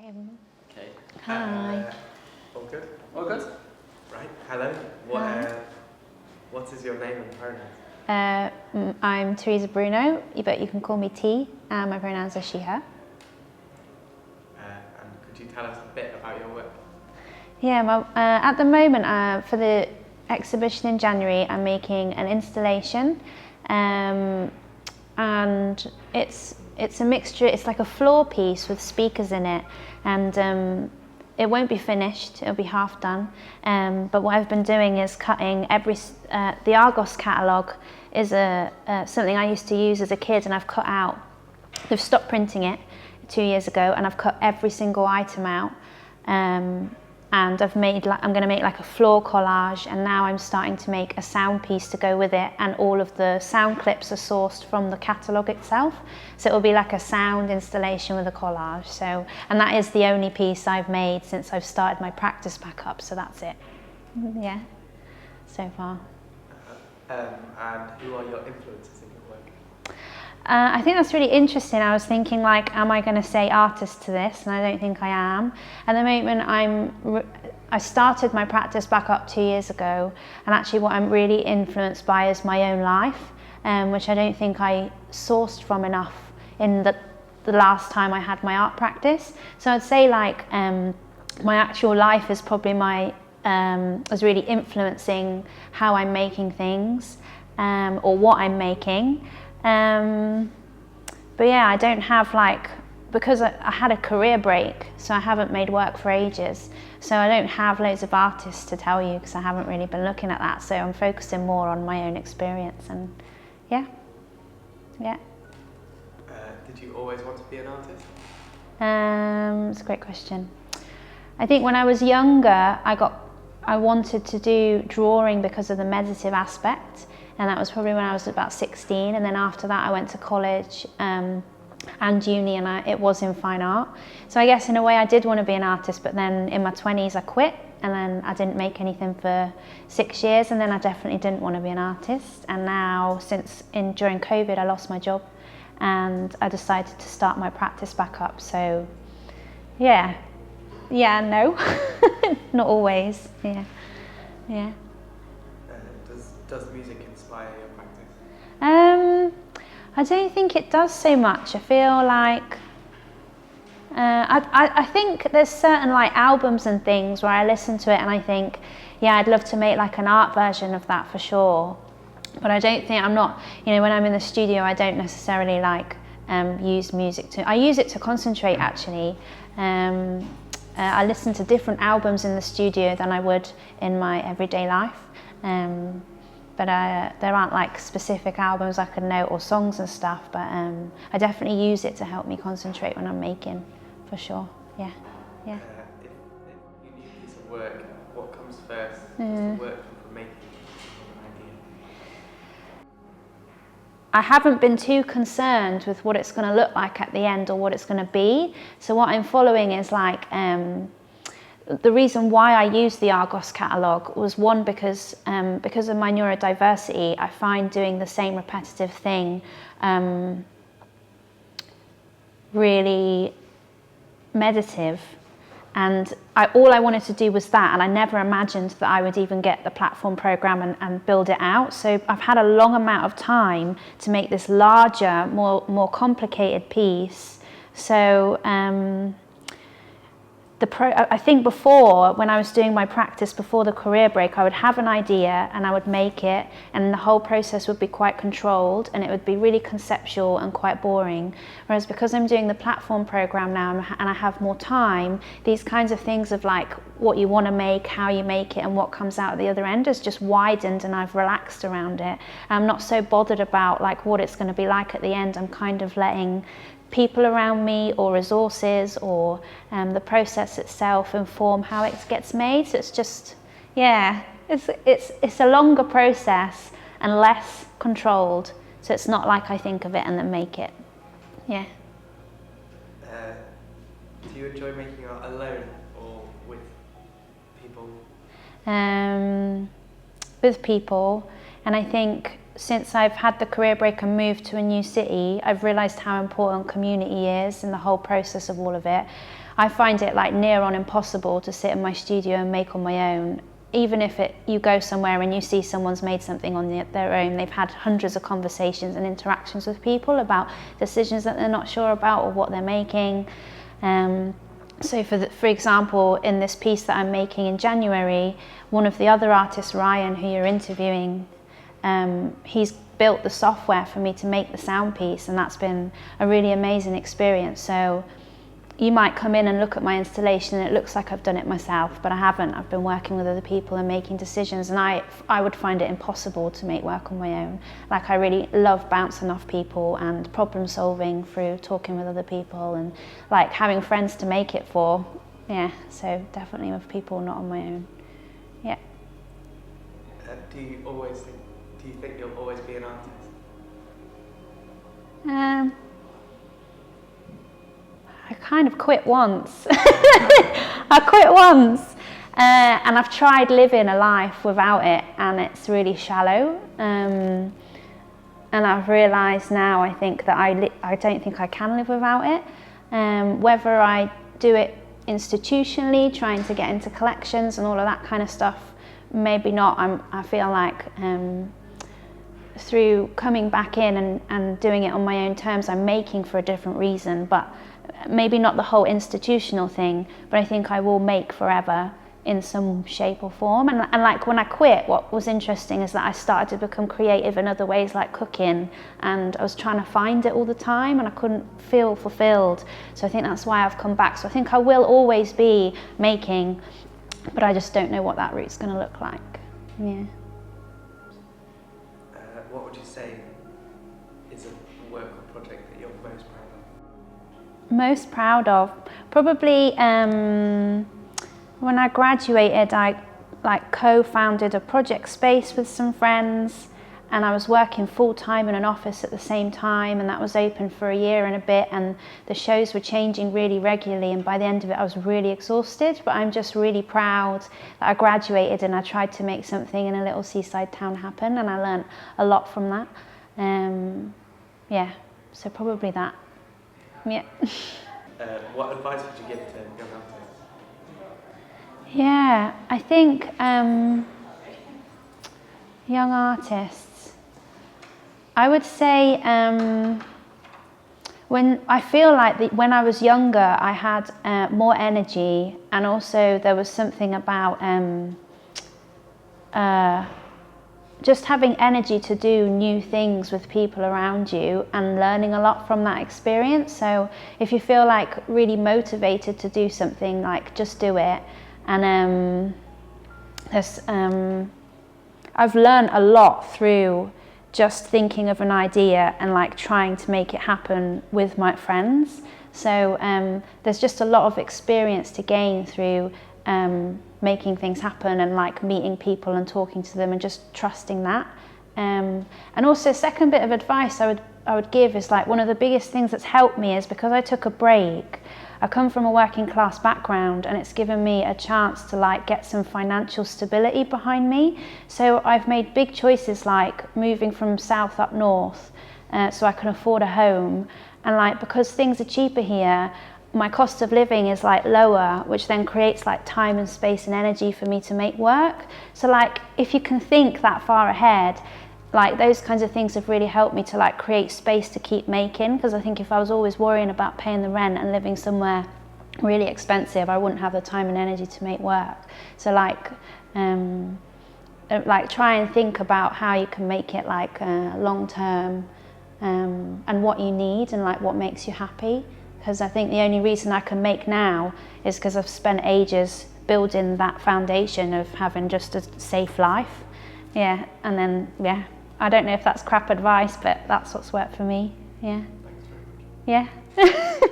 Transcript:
Okay. Hi. All good? All good? Right. Hello. Hi. What is your name and pronouns? I'm Theresa Bruno, but you can call me T, and my pronouns are she, her. And could you tell us a bit about your work? Yeah, well, at the moment, for the exhibition in January, I'm making an installation, and it's a mixture. It's like a floor piece with speakers in it, and it won't be finished. It'll be half done. But what I've been doing is cutting the Argos catalogue is something I used to use as a kid, and I've cut out. They've stopped printing it 2 years ago, and I've cut every single item out. And I'm going to make like a floor collage, and now I'm starting to make a sound piece to go with it, and all of the sound clips are sourced from the catalogue itself, so it will be like a sound installation with a collage. So, and that is the only piece I've made since I've started my practice back up, so that's it. Yeah, so far. And who are your influences in your work? I think that's really interesting. I was thinking, like, am I going to say artist to this? And I don't think I am. At the moment, I started my practice back up 2 years ago, and actually what I'm really influenced by is my own life, which I don't think I sourced from enough in the last time I had my art practice. So I'd say, like, my actual life is probably is really influencing how I'm making things, or what I'm making. But yeah, I don't have because I had a career break, so I haven't made work for ages, so I don't have loads of artists to tell you because I haven't really been looking at that, so I'm focusing more on my own experience. And yeah. Did you always want to be an artist? It's a great question. I think when I was younger, I wanted to do drawing because of the meditative aspect, and that was probably when I was about 16, and then after that I went to college and uni, and it was in fine art. So I guess in a way I did want to be an artist, but then in my 20s I quit, and then I didn't make anything for 6 years, and then I definitely didn't want to be an artist. And now, during COVID, I lost my job, and I decided to start my practice back up. So yeah, no, not always. Yeah. Does music inspire your practice? I don't think it does so much. I feel like I think there's certain like albums and things where I listen to it and I think, yeah, I'd love to make like an art version of that for sure. But I don't think when I'm in the studio, I don't necessarily use music I use it to concentrate actually. I listen to different albums in the studio than I would in my everyday life. But there aren't like specific albums I could note or songs and stuff, but I definitely use it to help me concentrate when I'm making, for sure. Yeah. If you need a piece of work, what comes first? Does the work come from making an idea? I haven't been too concerned with what it's going to look like at the end or what it's going to be. So what I'm following is the reason why I used the Argos catalogue was one, because of my neurodiversity, I find doing the same repetitive thing really meditative, and all I wanted to do was that, and I never imagined that I would even get the platform programme and build it out. So I've had a long amount of time to make this larger, more complicated piece. So I think before, when I was doing my practice before the career break, I would have an idea and I would make it, and the whole process would be quite controlled and it would be really conceptual and quite boring. Whereas because I'm doing the platform programme now and I have more time, these kinds of things of like what you want to make, how you make it, and what comes out at the other end has just widened, and I've relaxed around it. I'm not so bothered about like what it's going to be like at the end. I'm kind of letting people around me or resources or the process itself inform how it gets made. So it's just, it's a longer process and less controlled. So it's not like I think of it and then make it. Yeah. Do you enjoy making art alone or with people? With people, and I think since I've had the career break and moved to a new city, I've realised how important community is in the whole process of all of it. I find it like near on impossible to sit in my studio and make on my own. Even if you go somewhere and you see someone's made something on their own, they've had hundreds of conversations and interactions with people about decisions that they're not sure about or what they're making. So for example, in this piece that I'm making in January, one of the other artists, Ryan, who you're interviewing, he's built the software for me to make the sound piece, and that's been a really amazing experience. So you might come in and look at my installation and it looks like I've done it myself, but I haven't. I've been working with other people and making decisions, and I would find it impossible to make work on my own. Like, I really love bouncing off people and problem solving through talking with other people and like having friends to make it for. Yeah, so definitely with people, not on my own. Yeah. Do you think you'll always be an artist? I kind of quit once. I quit once, and I've tried living a life without it, and it's really shallow. And I've realised now, I think that I don't think I can live without it. Whether I do it institutionally, trying to get into collections and all of that kind of stuff, maybe not. I feel like through coming back in and doing it on my own terms, I'm making for a different reason, but maybe not the whole institutional thing, but I think I will make forever in some shape or form. And like when I quit, what was interesting is that I started to become creative in other ways, like cooking, and I was trying to find it all the time and I couldn't feel fulfilled. So I think that's why I've come back. So I think I will always be making, but I just don't know what that route's going to look like. Yeah. What would you say is a work or project that you're most proud of? Most proud of? Probably when I graduated, I co-founded a project space with some friends, and I was working full-time in an office at the same time, and that was open for a year and a bit, and the shows were changing really regularly, and by the end of it I was really exhausted. But I'm just really proud that I graduated and I tried to make something in a little seaside town happen, and I learnt a lot from that. Yeah, so probably that. Yeah. What advice would you give to young artists? Yeah, I think young artists, I would say when I was younger, I had more energy, and also there was something about just having energy to do new things with people around you and learning a lot from that experience. So if you feel like really motivated to do something, like just do it. And I've learned a lot through just thinking of an idea and like trying to make it happen with my friends. So there's just a lot of experience to gain through making things happen and like meeting people and talking to them and just trusting that. And also, second bit of advice I would give is, like, one of the biggest things that's helped me is because I took a break. I come from a working class background, and it's given me a chance to like get some financial stability behind me. So I've made big choices, like moving from south up north so I can afford a home, and like because things are cheaper here, my cost of living is like lower, which then creates like time and space and energy for me to make work. So like if you can think that far ahead, like those kinds of things have really helped me to like create space to keep making, because I think if I was always worrying about paying the rent and living somewhere really expensive, I wouldn't have the time and energy to make work. So like try and think about how you can make it like long term, and what you need and like what makes you happy. Because I think the only reason I can make now is because I've spent ages building that foundation of having just a safe life. Yeah, and then, yeah, I don't know if that's crap advice, but that's what's worked for me. Yeah. Thanks very much. Yeah.